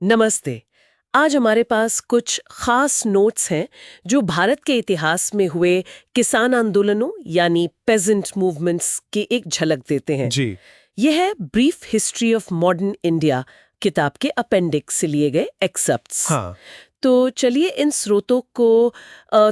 नमस्ते। आज हमारे पास कुछ खास नोट्स हैं जो भारत के इतिहास में हुए किसान आंदोलनों यानी पेजेंट मूवमेंट्स की एक झलक देते हैं। जी। यह है brief history of modern India किताब के अपेंडिक्स से लिए गए एक्सेप्ट्स। हाँ। तो चलिए इन स्रोतों को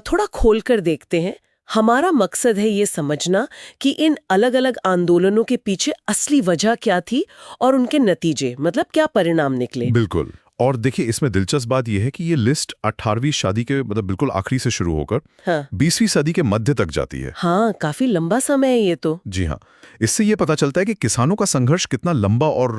थोड़ा खोलकर देखते हैं। हमारा मकसद है ये समझना कि इन अलग-अलग आंदोलनों के पीछे असली वजह क्या थी और उनके नतीजे मतलब क्या परिणाम निकले। बिल्कुल। और देखिए, इसमें दिलचस्प बात यह है कि ये लिस्ट 18वीं सदी के बिल्कुल आखिरी से शुरू होकर हाँ 20वीं सदी के मध्य तक जाती है। हाँ, काफी लंबा समय है ये तो। जी हाँ। इससे ये पता चलता है कि किसानों का संघर्ष कितना लंबा और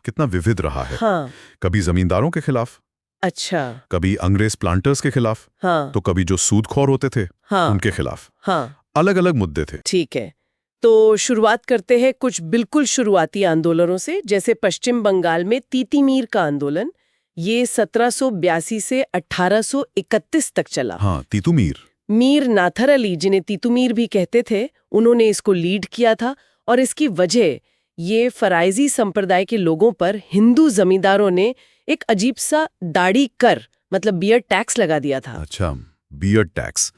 कितना विविध रहा है। हाँ। कभी जमींदारों के खिलाफ, अच्छा। कभी अंग्रेज प्लांटर्स के खिलाफ, हाँ तो कभी जो सूदखोर होते थे हाँ उनके खिलाफ। हाँ। अलग अलग मुद्दे थे। ठीक है, तो शुरुआत करते हैं कुछ बिल्कुल शुरुआती आंदोलनों से, जैसे पश्चिम बंगाल में तीतीमीर का आंदोलन। ये 1782 से 1831 तक चला। हाँ, तीतुमीर। मीर नाथर अली, जिन्हें तीतुमीर भी कहते थे, उन्होंने इसको लीड किया था। और इसकी वजह ये फराइजी संप्रदाय के लोगों पर हिंदू जमींदारों ने एक अजीब सा दाढ़ी कर मतलब बियर्ड टैक्स लगा दिया था। अच्छा, बियर्ड टैक्स।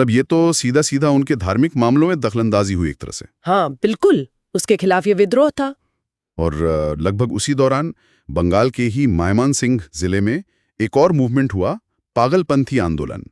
ये तो सीधा सीधा उनके धार्मिक मामलों में दखलंदाजी हुई एक तरह से। हाँ बिल्कुल, उसके खिलाफ ये विद्रोह था। और लगभग उसी दौरान बंगाल के ही मायमान सिंह जिले में एक और मूवमेंट हुआ, पागलपंथी आंदोलन।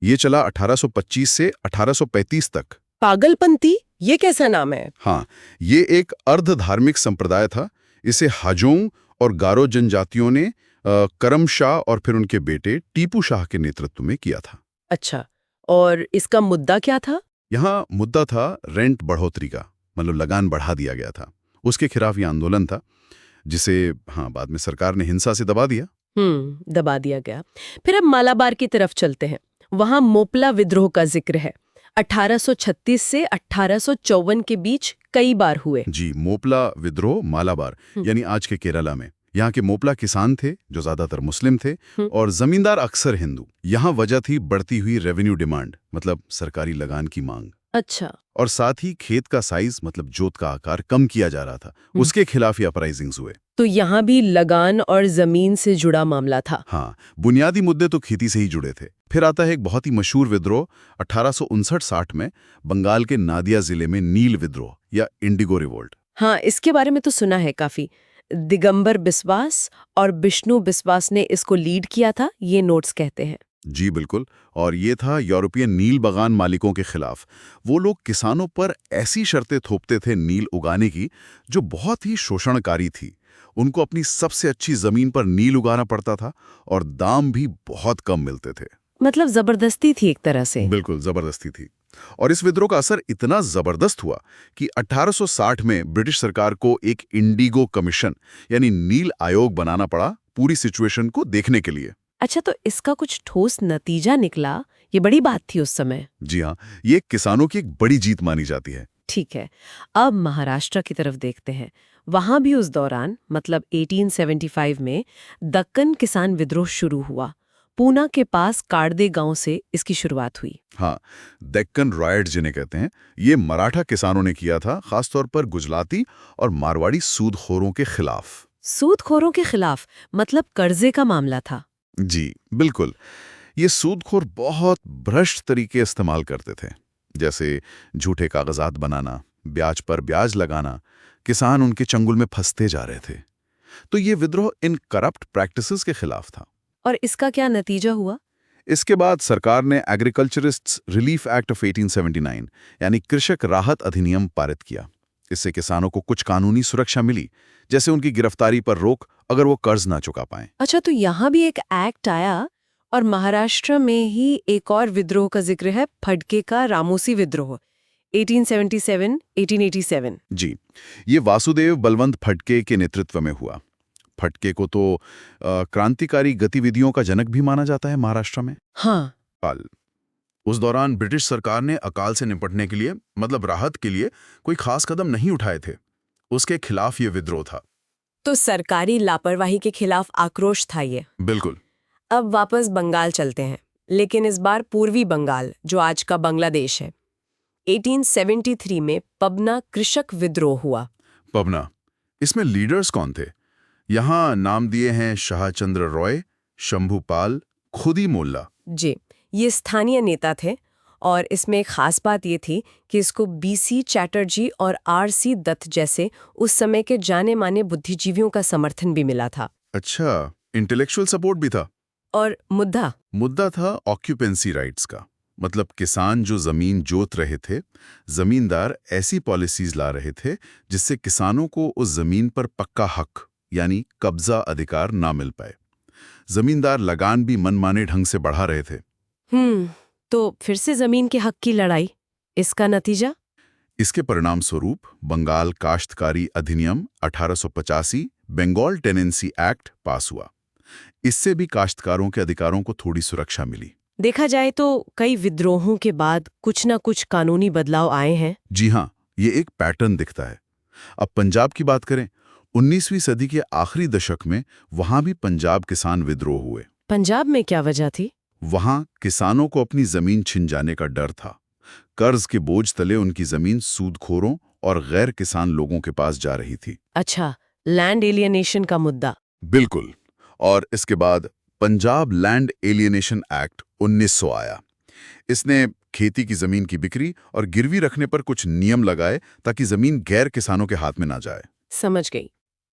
ये चला 1825 से 1835 तक। पागलपंथी, ये कैसा नाम है? हाँ, ये एक अर्ध धार्मिक संप्रदाय था। इसे हाजोंग और गारो जनजातियों ने करम शाह और फिर उनके बेटे टीपू शाह के नेतृत्व में किया था। अच्छा, और इसका मुद्दा क्या था? यहाँ मुद्दा था रेंट बढ़ोतरी का, लगान बढ़ा दिया गया था। उसके खिलाफ ये आंदोलन था, जिसे बाद में सरकार ने हिंसा से दबा दिया। दबा दिया गया। फिर अब मालाबार की तरफ चलते हैं। वहां मोपला विद्रोह का जिक्र है। 1836 से 1854 के बीच कई बार हुए। जी, मोपला विद्रोह मालाबार यानी आज के केरला में। यहाँ के मोपला किसान थे जो ज्यादातर मुस्लिम थे और जमींदार अक्सर हिंदू। यहाँ वजह थी बढ़ती हुई रेवेन्यू डिमांड, सरकारी लगान की मांग। अच्छा। और साथ ही खेत का साइज जोत का आकार कम किया जा रहा था। उसके खिलाफ ये अपराइजिंग्स हुए। तो यहाँ भी लगान और जमीन से जुड़ा मामला था। हाँ, बुनियादी मुद्दे तो खेती से ही जुड़े थे। फिर आता है एक बहुत ही मशहूर विद्रोह 1859-60 में बंगाल के नादिया जिले में नील विद्रोह या इंडिगो रिवोल्ट। हाँ, इसके बारे में तो सुना है काफी। दिगंबर बिस्वास और विष्णु बिस्वास ने इसको लीड किया था, ये नोट्स कहते हैं। जी बिल्कुल। और ये था यूरोपियन नील बागान मालिकों के खिलाफ। वो लोग किसानों पर ऐसी शर्तें थोपते थे नील उगाने की जो बहुत ही शोषणकारी थी। उनको अपनी सबसे अच्छी जमीन पर नील उगाना पड़ता था और दाम भी बहुत कम मिलते थे। मतलब जबरदस्ती थी एक तरह से। बिल्कुल जबरदस्ती थी। और इस विद्रोह का असर इतना जबरदस्त हुआ कि 1860 में ब्रिटिश सरकार को एक इंडिगो कमीशन यानी नील आयोग बनाना पड़ा पूरी सिचुएशन को देखने के लिए। अच्छा, तो इसका कुछ ठोस नतीजा निकला? ये बड़ी बात थी उस समय। जी हाँ, ये किसानों की एक बड़ी जीत मानी जाती है। ठीक है, अब महाराष्ट्र की तरफ देखते हैं। वहां भी उस दौरान 1875 में दक्कन किसान विद्रोह शुरू हुआ। पूना के पास कार्दे गांव से इसकी शुरुआत हुई। हाँ, डेक्कन रायट जिन्हें कहते हैं, ये मराठा किसानों ने किया था, खासतौर पर गुजराती और मारवाड़ी सूदखोरों के खिलाफ। सूदखोरों के खिलाफ मतलब कर्जे का मामला था। जी बिल्कुल। ये सूदखोर बहुत भ्रष्ट तरीके इस्तेमाल करते थे, जैसे झूठे कागजात बनाना, ब्याज पर ब्याज लगाना। किसान उनके चंगुल में फंसते जा रहे थे। तो ये विद्रोह इन करप्ट प्रैक्टिसेस के खिलाफ था। और इसका क्या नतीजा हुआ? इसके बाद सरकार ने एग्रीकल्चरिस्ट्स रिलीफ एक्ट ऑफ 1879 यानी कृषक राहत अधिनियम पारित किया। इससे किसानों को कुछ कानूनी सुरक्षा मिली, जैसे उनकी गिरफ्तारी पर रोक अगर वो कर्ज ना चुका पाएं। अच्छा, तो यहाँ भी एक एक्ट आया। और महाराष्ट्र में ही एक और विद्रोह का जिक्र है, फडके का रामोसी विद्रोह 1877-1887। जी, ये वासुदेव बलवंत फडके के नेतृत्व में हुआ। फडके को तो क्रांतिकारी गतिविधियों का जनक भी माना जाता है महाराष्ट्र में। हाँ। उस दौरान ब्रिटिश सरकार ने अकाल से निपटने के लिए राहत के लिए कोई खास कदम नहीं उठाए थे। उसके खिलाफ ये विद्रोह था। तो सरकारी लापरवाही के खिलाफ आक्रोश था ये। बिल्कुल। अब वापस बंगाल चलते हैं, लेकिन इस बार पूर्वी बंगाल जो आज का बांग्लादेश है। 1873 में पबना कृषक विद्रोह हुआ। पबना, इसमें लीडर्स कौन थे? यहाँ नाम दिए हैं शाहचंद्र रॉय, शंभूपाल, खुदी मोल्ला। जी, ये स्थानीय नेता थे और इसमें एक खास बात ये थी कि इसको बीसी चैटर्जी और आरसी दत्त जैसे उस समय के जाने माने बुद्धिजीवियों का समर्थन भी मिला था। अच्छा, इंटेलेक्चुअल सपोर्ट भी था। और मुद्दा था ऑक्यूपेंसी राइट्स का। मतलब किसान जो जमीन जोत रहे थे, जमींदार ऐसी पॉलिसीज ला रहे थे जिससे किसानों को उस जमीन पर पक्का हक यानी कब्जा अधिकार ना मिल पाए। जमींदार लगान भी मनमाने ढंग से बढ़ा रहे थे। तो फिर से जमीन के हक की लड़ाई, इसका नतीजा? इसके परिणाम स्वरूप बंगाल काश्तकारी अधिनियम 1885 बंगाल टेनेंसी एक्ट पास हुआ। इससे भी काश्तकारों के अधिकारों को थोड़ी सुरक्षा मिली। देखा जाए तो कई विद्रोहों के बाद कुछ ना कुछ कानूनी बदलाव आए हैं। जी हाँ, ये एक पैटर्न दिखता है। अब पंजाब की बात करें, 19वीं सदी के आखिरी दशक में वहां भी पंजाब किसान विद्रोह हुए। पंजाब में क्या वजह थी? वहां किसानों को अपनी जमीन छिन जाने का डर था। कर्ज के बोझ तले उनकी जमीन सूदखोरों और गैर किसान लोगों के पास जा रही थी। अच्छा, लैंड एलियनेशन का मुद्दा। बिल्कुल। और इसके बाद पंजाब लैंड एलियनेशन एक्ट 1900 आया। इसने खेती की जमीन की बिक्री और गिरवी रखने पर कुछ नियम लगाए ताकि जमीन गैर किसानों के हाथ में ना जाए। समझ गई।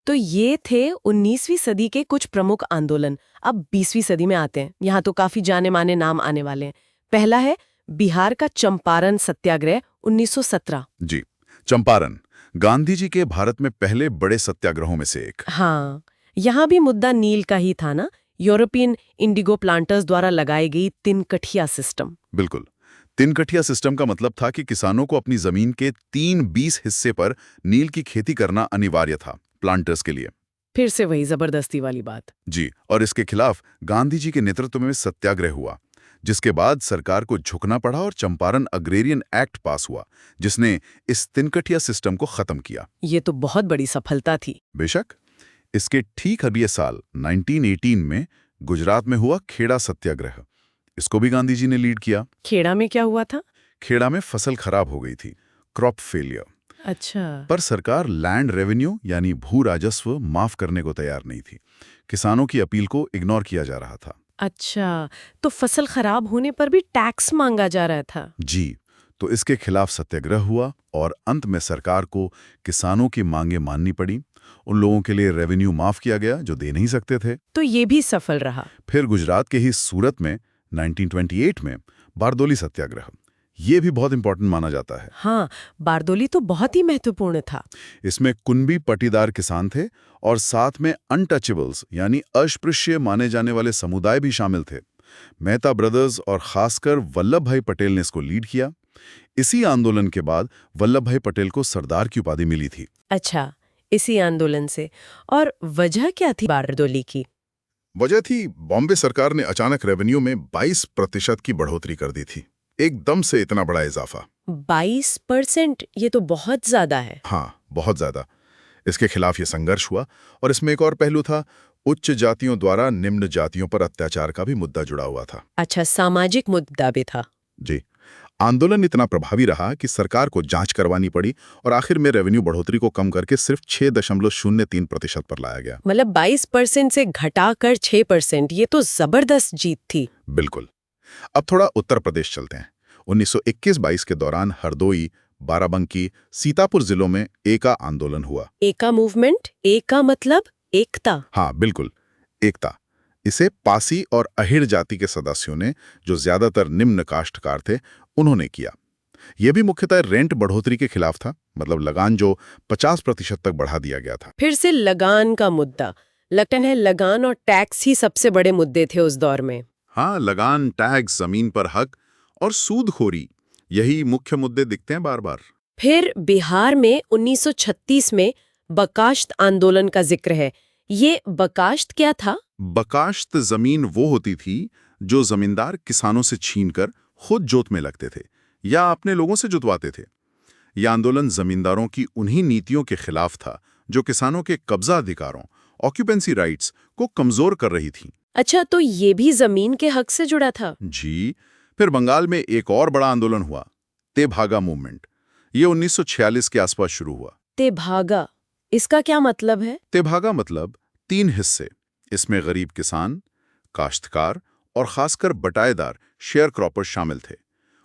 तो ये थे 19वीं सदी के कुछ प्रमुख आंदोलन। अब 20वीं सदी में आते हैं। यहाँ तो काफी जाने माने नाम आने वाले हैं। पहला है बिहार का चंपारण सत्याग्रह 1917। जी, चंपारण गांधी जी के भारत में पहले बड़े सत्याग्रहों में से एक। हाँ, यहाँ भी मुद्दा नील का ही था ना, यूरोपियन इंडिगो प्लांटर्स द्वारा लगाई गई तिनकठिया सिस्टम। बिल्कुल। तिनकठिया सिस्टम का मतलब था कि किसानों को अपनी जमीन के 3/20 हिस्से पर नील की खेती करना अनिवार्य था प्लांटर्स के लिए। फिर से वही जबरदस्ती वाली बात। जी, और इसके खिलाफ गांधी जी के नेतृत्व में सत्याग्रह हुआ, जिसके बाद सरकार को झुकना पड़ा और चंपारण अग्रेरियन एक्ट पास हुआ, जिसने इस तिनकठिया सिस्टम को खत्म किया। ये तो बहुत बड़ी सफलता थी। बेशक। इसके ठीक अगले साल 1918 में गुजरात में हुआ खेड़ा सत्याग्रह। इसको भी गांधी जी ने लीड किया। खेड़ा में क्या हुआ था? खेड़ा में फसल खराब हो गई थी, क्रॉप फेलियर। अच्छा। पर सरकार लैंड रेवेन्यू यानी भू राजस्व माफ करने को तैयार नहीं थी। किसानों की अपील को इग्नोर किया जा रहा था। अच्छा, तो फसल खराब होने पर भी टैक्स मांगा जा रहा था। जी, तो इसके खिलाफ सत्याग्रह हुआ और अंत में सरकार को किसानों की मांगें माननी पड़ी। उन लोगों के लिए रेवेन्यू माफ किया गया जो दे नहीं सकते थे। तो ये भी सफल रहा। फिर गुजरात के ही सूरत में 1928 में बारदोली सत्याग्रह, ये भी बहुत इंपॉर्टेंट माना जाता है। हाँ, बारदोली तो बहुत ही महत्वपूर्ण था। इसमें कुनबी पटीदार किसान थे और साथ में अनटचेबल्स यानी अस्पृश्य माने जाने वाले समुदाय भी शामिल थे। मेहता ब्रदर्स और खासकर वल्लभ भाई पटेल ने इसको लीड किया। इसी आंदोलन के बाद वल्लभ भाई पटेल को सरदार की उपाधि मिली थी। अच्छा, इसी आंदोलन से। और वजह क्या थी बारदोली की? वजह थी बॉम्बे सरकार ने अचानक रेवेन्यू में 22% की बढ़ोतरी कर दी थी। एकदम से इतना बड़ा इजाफा। 22%? ये तो बहुत ज्यादा है। हाँ, बहुत ज्यादा। इसके खिलाफ ये संघर्ष हुआ और इसमें एक और पहलू था, उच्च जातियों द्वारा निम्न जातियों पर अत्याचार का भी मुद्दा जुड़ा हुआ था। अच्छा, सामाजिक मुद्दा भी था। जी, आंदोलन इतना प्रभावी रहा कि सरकार को जांच करवानी पड़ी और आखिर में रेवेन्यू बढ़ोतरी को कम करके सिर्फ 6.03% पर लाया गया। मतलब 22% से घटाकर 6%, ये तो जबरदस्त जीत थी। बिल्कुल। अब थोड़ा उत्तर प्रदेश चलते हैं। 1921-22 के दौरान हरदोई, बाराबंकी, सीतापुर जिलों में एका आंदोलन हुआ। एका मूवमेंट? एका मतलब एकता? हाँ, बिल्कुल, एकता। इसे पासी और अहिर जाति के सदस्यों ने, जो ज्यादातर निम्न काश्तकार थे, उन्होंने किया। यह भी मुख्यतः रेंट बढ़ोतरी के खिलाफ था, मतलब लगान जो 50% तक बढ़ा दिया गया था। फिर से लगान का मुद्दा। लगता है लगान और टैक्स ही सबसे बड़े मुद्दे थे उस दौर में। हाँ, लगान, टैक्स, जमीन पर हक और सूदखोरी, यही मुख्य मुद्दे दिखते हैं बार बार। फिर बिहार में 1936 में बकाश्त आंदोलन का जिक्र है। ये बकाश्त क्या था? बकाश्त जमीन वो होती थी जो जमींदार किसानों से छीनकर खुद जोत में लगते थे या अपने लोगों से जुतवाते थे। यह आंदोलन जमींदारों की उन्हीं नीतियों के खिलाफ था जो किसानों के कब्जा अधिकारों, ऑक्यूपेंसी राइट्स को कमजोर कर रही थी। अच्छा, तो ये भी जमीन के हक से जुड़ा था? जी। फिर बंगाल में एक और बड़ा आंदोलन हुआ, तेभागा मूवमेंट। ये 1946 के आसपास शुरू हुआ। तेभागा, इसका क्या मतलब है? तेभागा मतलब 3 हिस्से, इसमें गरीब किसान, काश्तकार और खासकर बटाईदार शेयर क्रॉपर्स शामिल थे।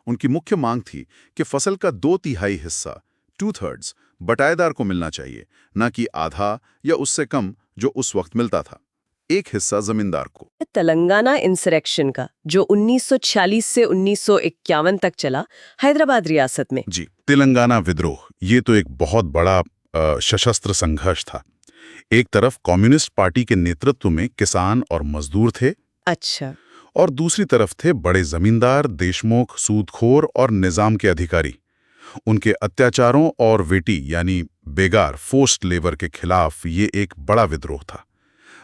उनकी मुख्य मांग थी कि फसल का 2/3 हिस्सा 2/3 बटाईदार को मिलना चाहिए, न कि आधा या उससे कम जो उस वक्त मिलता था। एक हिस्सा जमींदार को। तेलंगाना इंसरेक्शन का जो 1946 से 1951 तक चला हैदराबाद रियासत में। जी, तेलंगाना विद्रोह ये तो एक बहुत बड़ा सशस्त्र संघर्ष था। एक तरफ कम्युनिस्ट पार्टी के नेतृत्व में किसान और मजदूर थे। अच्छा। और दूसरी तरफ थे बड़े जमींदार, देशमुख, सूदखोर और निजाम के अधिकारी। उनके अत्याचारों और वेटी यानी बेगार फोर्स्ड लेबर के खिलाफ ये एक बड़ा विद्रोह था।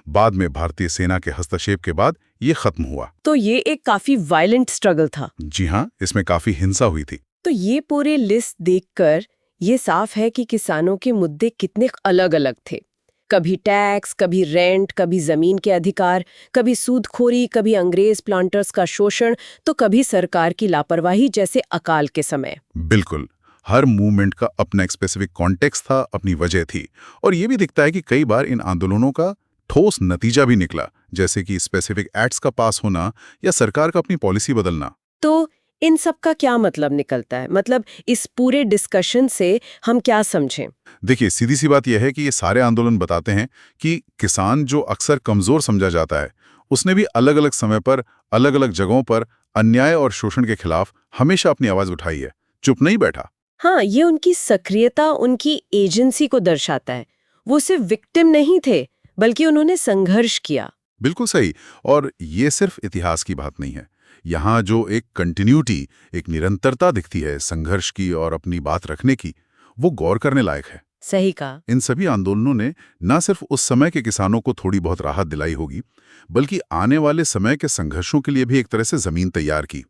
बाद में भारतीय सेना के हस्तक्षेप के बाद ये खत्म हुआ। तो ये एक काफी वायलेंट स्ट्रगल था। जी हाँ, इसमें काफी हिंसा हुई थी। तो ये पूरे लिस्ट देखकर ये साफ है कि किसानों के मुद्दे कितने अलग-अलग थे। कभी टैक्स, कभी रेंट, कभी जमीन के अधिकार, कभी सूदखोरी, कभी अंग्रेज प्लांटर्स का शोषण, तो कभी सरकार की लापरवाही जैसे अकाल के समय। बिल्कुल, हर मूवमेंट का अपना एक स्पेसिफिक कॉन्टेक्स्ट था, अपनी वजह थी। और ये भी दिखता है कि कई बार इन आंदोलनों का ठोस नतीजा भी निकला, जैसे कि स्पेसिफिक एक्ट्स का पास होना या सरकार का अपनी पॉलिसी बदलना। तो इन सब का क्या मतलब निकलता है? मतलब इस पूरे डिस्कशन से हम क्या समझें? देखिए, सीधी सी बात यह है कि ये सारे आंदोलन बताते हैं कि किसान जो अक्सर कमजोर समझा जाता है, उसने भी अलग अलग समय पर अलग अलग जगहों पर अन्याय और शोषण के खिलाफ हमेशा अपनी आवाज उठाई है, चुप नहीं बैठा। हाँ, ये उनकी सक्रियता, उनकी एजेंसी को दर्शाता है। वो सिर्फ विक्टिम नहीं थे, बल्कि उन्होंने संघर्ष किया। बिल्कुल सही। और ये सिर्फ इतिहास की बात नहीं है। यहाँ जो एक कंटिन्यूटी, एक निरंतरता दिखती है संघर्ष की और अपनी बात रखने की, वो गौर करने लायक है। सही कहा। इन सभी आंदोलनों ने न सिर्फ उस समय के किसानों को थोड़ी बहुत राहत दिलाई होगी, बल्कि आने वाले समय के संघर्षों के लिए भी एक तरह से जमीन तैयार की।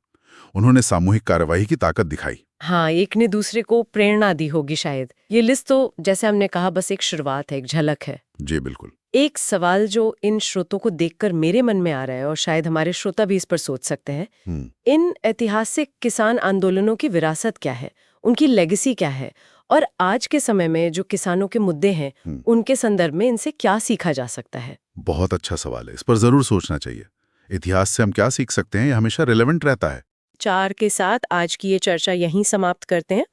उन्होंने सामूहिक कार्रवाई की ताकत दिखाई। हाँ, एक ने दूसरे को प्रेरणा दी होगी शायद। ये लिस्ट तो जैसे हमने कहा बस एक शुरुआत है, एक झलक है। जी बिल्कुल। एक सवाल जो इन श्रोतों को देखकर मेरे मन में आ रहा है और शायद हमारे श्रोता भी इस पर सोच सकते हैं, इन ऐतिहासिक किसान आंदोलनों की विरासत क्या है, उनकी लेगेसी क्या है, और आज के समय में जो किसानों के मुद्दे हैं उनके संदर्भ में इनसे क्या सीखा जा सकता है? बहुत अच्छा सवाल है, इस पर जरूर सोचना चाहिए। इतिहास से हम क्या सीख सकते हैं, ये हमेशा रिलेवेंट रहता है। 4 के साथ आज की ये चर्चा यहीं समाप्त करते हैं।